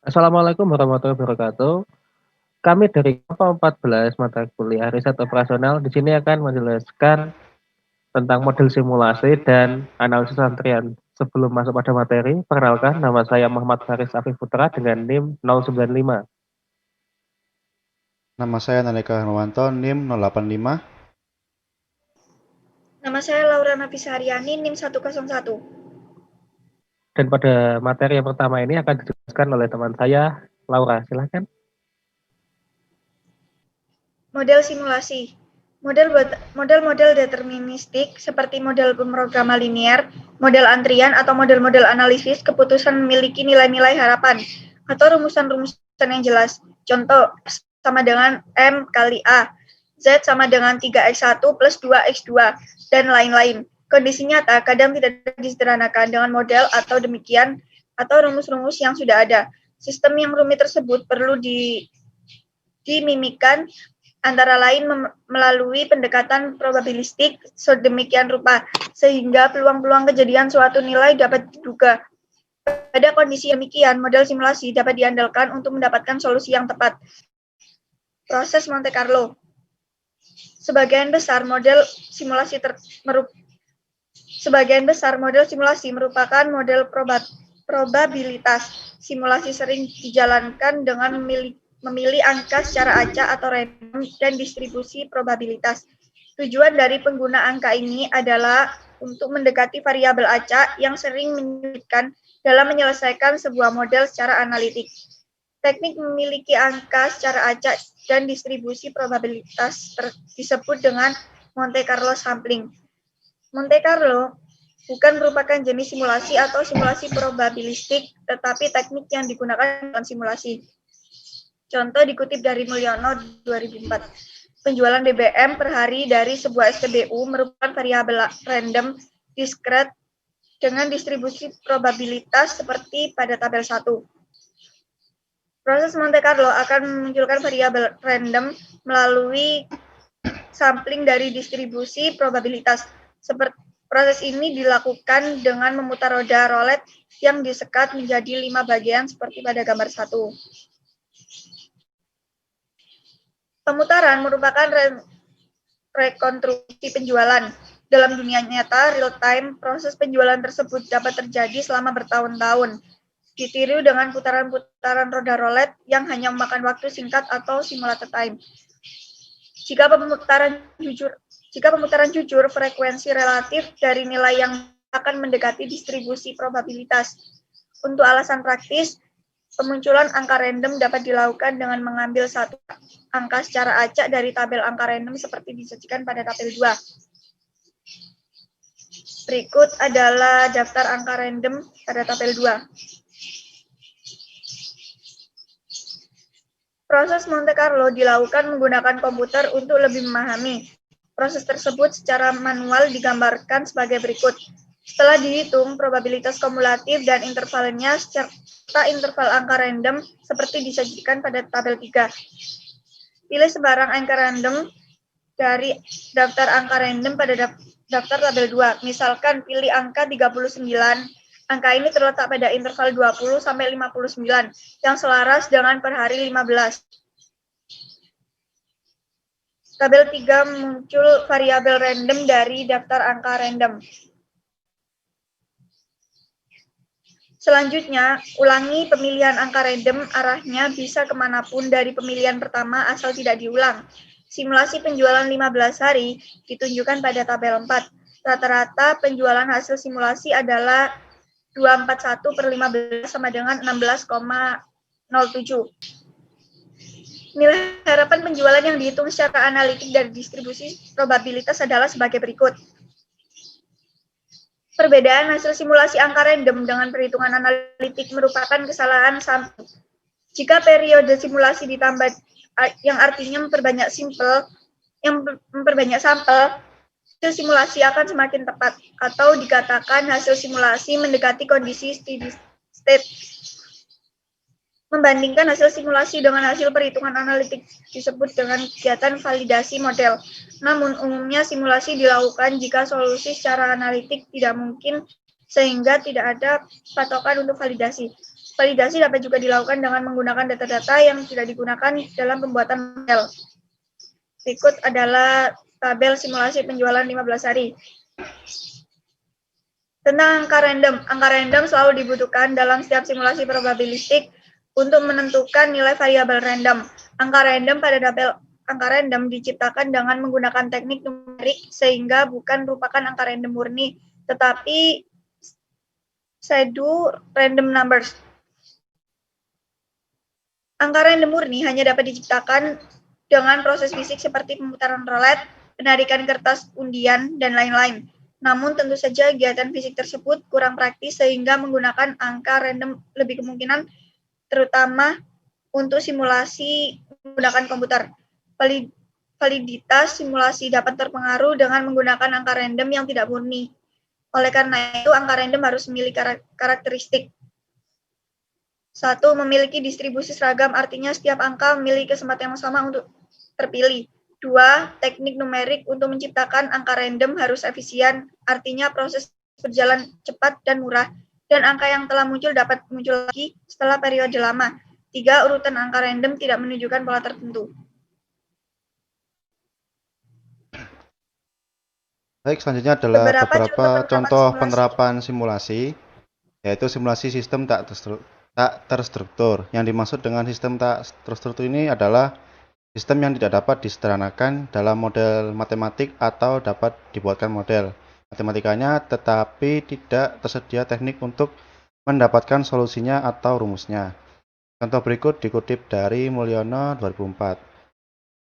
Assalamualaikum warahmatullahi wabarakatuh. Kami dari kelompok 14 mata kuliah riset operasional di sini akan menjelaskan tentang model simulasi dan analisis antrian. Sebelum masuk pada materi, perkenalkan nama saya Muhammad Faris Afif Putra dengan NIM 095. Nama saya Nalika Hermanto, NIM 085. Nama saya Laura Nafisa Haryani, NIM 101. Dan pada materi yang pertama ini akan dijelaskan oleh teman saya, Laura. Silahkan. Model simulasi. Model-model deterministik seperti model pemrograman linear, model antrian, atau model-model analisis keputusan memiliki nilai-nilai harapan atau rumusan-rumusan yang jelas. Contoh, sama dengan M kali A, Z sama dengan 3x1 plus 2x2, dan lain-lain. Kondisi nyata kadang tidak disederhanakan dengan model atau demikian atau rumus-rumus yang sudah ada. Sistem yang rumit tersebut perlu dimimikan antara lain melalui pendekatan probabilistik sedemikian rupa sehingga peluang-peluang kejadian suatu nilai dapat diduga. Pada kondisi demikian, model simulasi dapat diandalkan untuk mendapatkan solusi yang tepat. Proses Monte Carlo. Sebagian besar model simulasi merupakan model probabilitas. Simulasi sering dijalankan dengan memilih angka secara acak atau random dan distribusi probabilitas. Tujuan dari pengguna angka ini adalah untuk mendekati variabel acak yang sering menyulitkan dalam menyelesaikan sebuah model secara analitik. Teknik memiliki angka secara acak dan distribusi probabilitas disebut dengan Monte Carlo sampling. Monte Carlo bukan merupakan jenis simulasi atau simulasi probabilistik, tetapi teknik yang digunakan dalam simulasi. Contoh dikutip dari Mulyono 2004. Penjualan BBM per hari dari sebuah SPBU merupakan variabel random diskret dengan distribusi probabilitas seperti pada tabel 1. Proses Monte Carlo akan memunculkan variabel random melalui sampling dari distribusi probabilitas. Proses ini dilakukan dengan memutar roda roulette yang disekat menjadi 5 bagian seperti pada gambar 1. Pemutaran merupakan rekonstruksi penjualan. Dalam dunia nyata, real-time, proses penjualan tersebut dapat terjadi selama bertahun-tahun, ditiru dengan putaran-putaran roda roulette yang hanya memakan waktu singkat atau simulated time. Jika pemutaran jujur, frekuensi relatif dari nilai yang akan mendekati distribusi probabilitas. Untuk alasan praktis, pemunculan angka random dapat dilakukan dengan mengambil satu angka secara acak dari tabel angka random seperti disajikan pada tabel 2. Berikut adalah daftar angka random pada tabel 2. Proses Monte Carlo dilakukan menggunakan komputer untuk lebih memahami. Proses tersebut secara manual digambarkan sebagai berikut. Setelah dihitung, probabilitas kumulatif dan intervalnya serta interval angka random seperti disajikan pada tabel 3. Pilih sebarang angka random dari daftar angka random pada daftar tabel 2. Misalkan pilih angka 39. Angka ini terletak pada interval 20 sampai 59 yang selaras dengan per hari 15. Tabel 3 muncul variabel random dari daftar angka random. Selanjutnya, ulangi pemilihan angka random, arahnya bisa kemanapun dari pemilihan pertama asal tidak diulang. Simulasi penjualan 15 hari ditunjukkan pada tabel 4. Rata-rata penjualan hasil simulasi adalah 241 per 15 sama dengan 16,07. Nilai harapan penjualan yang dihitung secara analitik dari distribusi probabilitas adalah sebagai berikut. Perbedaan hasil simulasi angka random dengan perhitungan analitik merupakan kesalahan sampel. Jika periode simulasi ditambah yang artinya memperbanyak sampel, hasil simulasi akan semakin tepat, atau dikatakan hasil simulasi mendekati kondisi steady state. Membandingkan hasil simulasi dengan hasil perhitungan analitik disebut dengan kegiatan validasi model. Namun, umumnya simulasi dilakukan jika solusi secara analitik tidak mungkin sehingga tidak ada patokan untuk validasi. Validasi dapat juga dilakukan dengan menggunakan data-data yang tidak digunakan dalam pembuatan model. Berikut adalah tabel simulasi penjualan 15 hari. Tentang angka random. Angka random selalu dibutuhkan dalam setiap simulasi probabilistik untuk menentukan nilai variabel random. Angka random pada tabel angka random diciptakan dengan menggunakan teknik numerik sehingga bukan merupakan angka random murni, tetapi pseudo random numbers. Angka random murni hanya dapat diciptakan dengan proses fisik seperti pemutaran roulette, penarikan kertas undian, dan lain-lain. Namun tentu saja kegiatan fisik tersebut kurang praktis sehingga menggunakan angka random lebih kemungkinan, terutama untuk simulasi menggunakan komputer. Validitas simulasi dapat terpengaruh dengan menggunakan angka random yang tidak murni. Oleh karena itu, angka random harus memiliki karakteristik. 1. Memiliki distribusi seragam, artinya setiap angka memiliki kesempatan yang sama untuk terpilih. 2. Teknik numerik untuk menciptakan angka random harus efisien, artinya proses berjalan cepat dan murah, dan angka yang telah muncul dapat muncul lagi setelah periode lama. 3. Urutan angka random tidak menunjukkan pola tertentu. Baik, selanjutnya adalah beberapa contoh penerapan penerapan simulasi, yaitu simulasi sistem tak terstruktur. Yang dimaksud dengan sistem tak terstruktur ini adalah sistem yang tidak dapat disederhanakan dalam model matematik atau dapat dibuatkan model matematikanya, tetapi tidak tersedia teknik untuk mendapatkan solusinya atau rumusnya. Contoh berikut dikutip dari Mulyono 2004.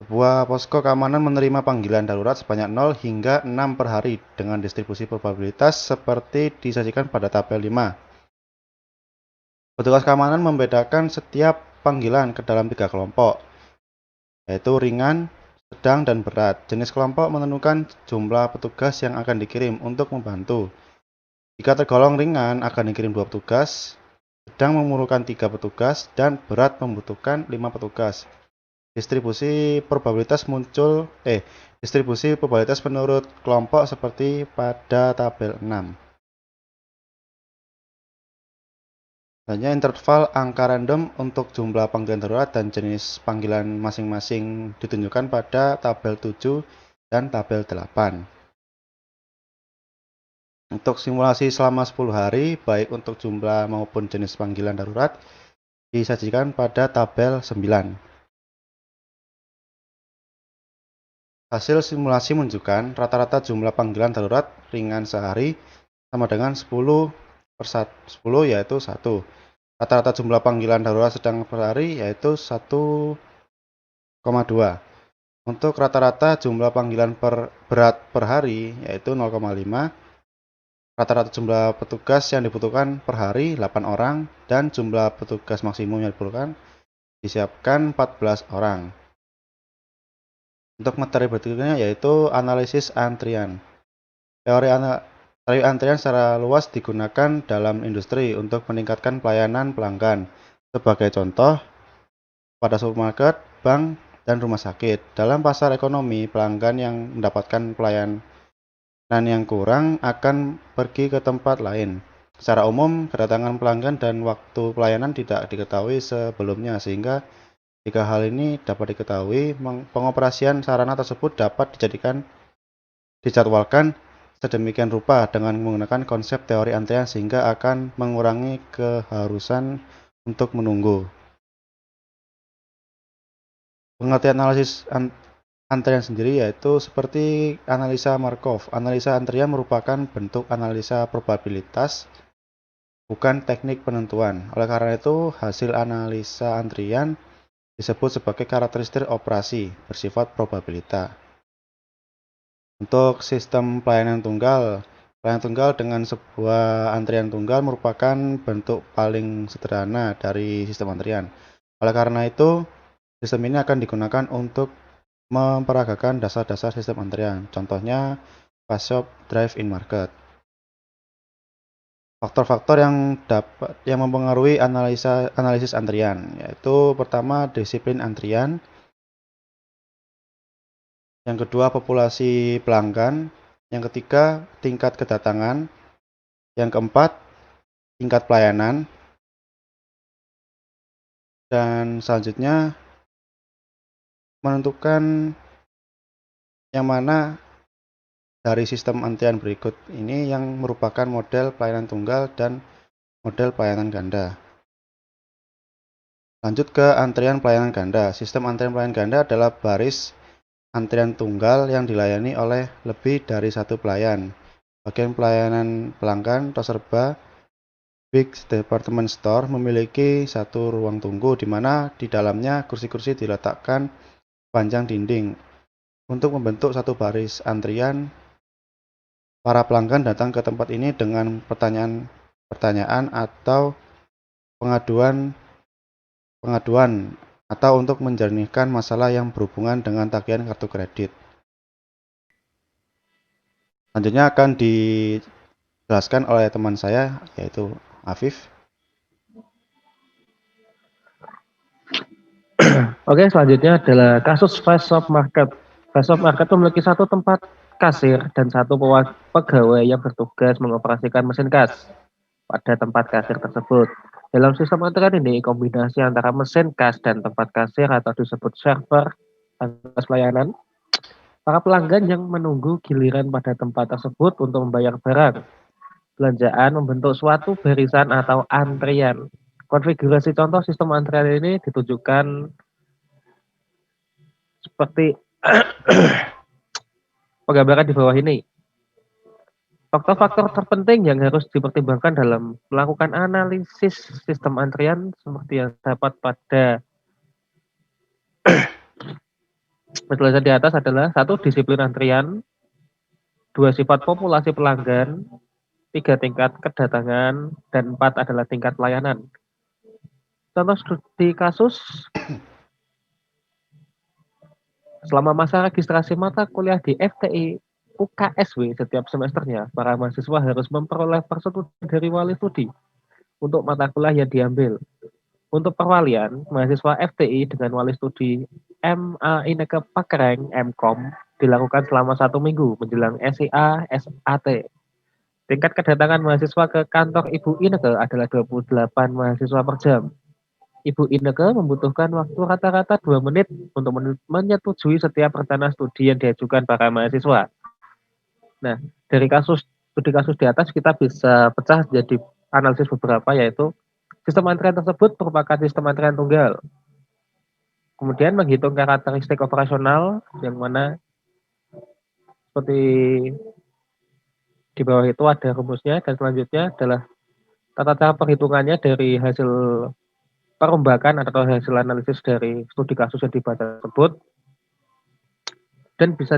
Sebuah posko keamanan menerima panggilan darurat sebanyak 0 hingga 6 per hari dengan distribusi probabilitas seperti disajikan pada tabel 5. Petugas keamanan membedakan setiap panggilan ke dalam 3 kelompok, yaitu ringan, sedang, dan berat. Jenis kelompok menentukan jumlah petugas yang akan dikirim untuk membantu. Jika tergolong ringan, akan dikirim 2 petugas, sedang memerlukan 3 petugas, dan berat membutuhkan 5 petugas. Distribusi probabilitas menurut kelompok seperti pada tabel 6. Selanjutnya interval angka random untuk jumlah panggilan darurat dan jenis panggilan masing-masing ditunjukkan pada tabel 7 dan tabel 8. Untuk simulasi selama 10 hari, baik untuk jumlah maupun jenis panggilan darurat, disajikan pada tabel 9. Hasil simulasi menunjukkan rata-rata jumlah panggilan darurat ringan sehari sama dengan 10 per 10, yaitu 1. Rata-rata jumlah panggilan darurat sedang per hari yaitu 1,2. Untuk rata-rata jumlah panggilan berat per hari yaitu 0,5. Rata-rata jumlah petugas yang dibutuhkan per hari 8 orang dan jumlah petugas maksimum yang diperlukan disiapkan 14 orang. Untuk materi berikutnya yaitu analisis antrian. Teori antrian secara luas digunakan dalam industri untuk meningkatkan pelayanan pelanggan. Sebagai contoh, pada supermarket, bank, dan rumah sakit. Dalam pasar ekonomi, pelanggan yang mendapatkan pelayanan yang kurang akan pergi ke tempat lain. Secara umum, kedatangan pelanggan dan waktu pelayanan tidak diketahui sebelumnya, sehingga jika hal ini dapat diketahui, pengoperasian sarana tersebut dapat dijadwalkan sedemikian rupa dengan menggunakan konsep teori antrian sehingga akan mengurangi keharusan untuk menunggu. Pengertian analisis antrian sendiri yaitu seperti analisa Markov. Analisa antrian merupakan bentuk analisa probabilitas, bukan teknik penentuan. Oleh karena itu, hasil analisa antrian disebut sebagai karakteristik operasi bersifat probabilitas. Untuk sistem pelayanan tunggal dengan sebuah antrian tunggal merupakan bentuk paling sederhana dari sistem antrian. Oleh karena itu, sistem ini akan digunakan untuk memperagakan dasar-dasar sistem antrian. Contohnya, fast shop drive-in market. Faktor-faktor yang mempengaruhi analisis antrian, yaitu pertama disiplin antrian, yang kedua populasi pelanggan, yang ketiga tingkat kedatangan, yang keempat tingkat pelayanan, Dan selanjutnya menentukan yang mana dari sistem antrian berikut ini yang merupakan model pelayanan tunggal dan model pelayanan ganda. Lanjut ke antrian pelayanan ganda. Sistem antrian pelayanan ganda adalah baris antrian tunggal yang dilayani oleh lebih dari satu pelayan. Bagian pelayanan pelanggan Toserba Big Department Store memiliki satu ruang tunggu di mana di dalamnya kursi-kursi diletakkan panjang dinding. Untuk membentuk satu baris antrian, para pelanggan datang ke tempat ini dengan pertanyaan atau pengaduan atau untuk menjernihkan masalah yang berhubungan dengan tagihan kartu kredit. Selanjutnya akan dijelaskan oleh teman saya, yaitu Afif. Oke, selanjutnya adalah kasus Fast Shop Market. Fast Shop Market memiliki satu tempat kasir dan satu pegawai yang bertugas mengoperasikan mesin kas pada tempat kasir tersebut. Dalam sistem antrian ini, kombinasi antara mesin kas dan tempat kasir atau disebut server atas pelayanan, para pelanggan yang menunggu giliran pada tempat tersebut untuk membayar barang, belanjaan membentuk suatu barisan atau antrian. Konfigurasi contoh sistem antrian ini ditunjukkan seperti penggambaran di bawah ini. Faktor-faktor terpenting yang harus dipertimbangkan dalam melakukan analisis sistem antrian seperti yang dapat pada penjelasan di atas adalah 1. Disiplin antrian, 2. Sifat populasi pelanggan, 3. Tingkat kedatangan, dan 4 adalah tingkat pelayanan. Contoh studi kasus, selama masa registrasi mata kuliah di FTI UKSW setiap semesternya, para mahasiswa harus memperoleh persetujuan dari wali studi untuk mata kuliah yang diambil. Untuk perwalian, mahasiswa FTI dengan wali studi MA Ineke Pakereng MKOM dilakukan selama 1 minggu menjelang SIA SAT. Tingkat kedatangan mahasiswa ke kantor Ibu Ineke adalah 28 mahasiswa per jam. Ibu Ineke membutuhkan waktu rata-rata 2 menit untuk menyetujui setiap rencana studi yang diajukan para mahasiswa. Nah, dari studi kasus di atas kita bisa pecah jadi analisis beberapa, yaitu sistem antrian tersebut merupakan sistem antrian tunggal. Kemudian menghitung karakteristik operasional yang mana seperti di bawah itu ada rumusnya, dan selanjutnya adalah tata cara perhitungannya dari hasil perombakan atau hasil analisis dari studi kasus yang dibaca tersebut, dan bisa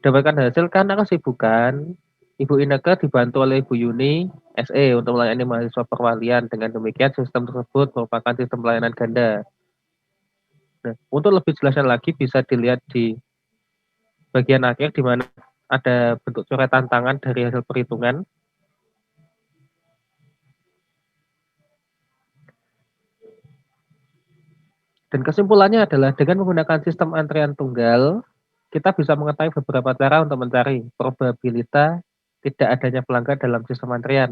dapatkan hasil karena kesibukan Ibu Ineke dibantu oleh Ibu Yuni SE untuk melayani mahasiswa perwalian. Dengan demikian sistem tersebut merupakan sistem pelayanan ganda. Nah, untuk lebih jelasnya lagi bisa dilihat di bagian akhir di mana ada bentuk coretan tangan dari hasil perhitungan. Dan kesimpulannya adalah dengan menggunakan sistem antrian tunggal, kita bisa mengetahui beberapa cara untuk mencari probabilitas tidak adanya pelanggan dalam sistem antrian.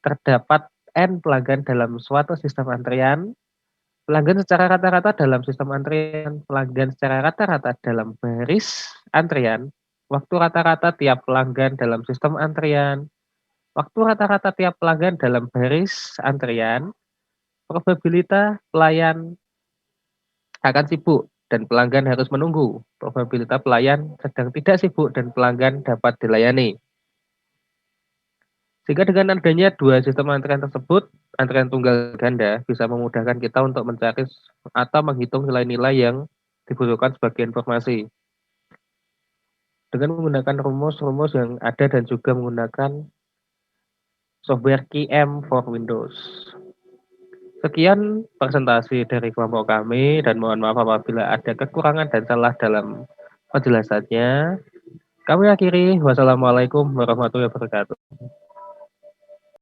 Terdapat N pelanggan dalam suatu sistem antrian, pelanggan secara rata-rata dalam sistem antrian, pelanggan secara rata-rata dalam baris antrian, waktu rata-rata tiap pelanggan dalam sistem antrian, waktu rata-rata tiap pelanggan dalam baris antrian, probabilitas pelayan akan sibuk dan pelanggan harus menunggu, probabilitas pelayan sedang tidak sibuk dan pelanggan dapat dilayani. Sehingga dengan adanya dua sistem antrian tersebut, antrian tunggal ganda bisa memudahkan kita untuk mencari atau menghitung nilai-nilai yang dibutuhkan sebagai informasi. Dengan menggunakan rumus-rumus yang ada dan juga menggunakan software QM for Windows. Sekian presentasi dari kelompok kami dan mohon maaf apabila ada kekurangan dan salah dalam penjelasannya. Kami akhiri. Wassalamualaikum warahmatullahi wabarakatuh.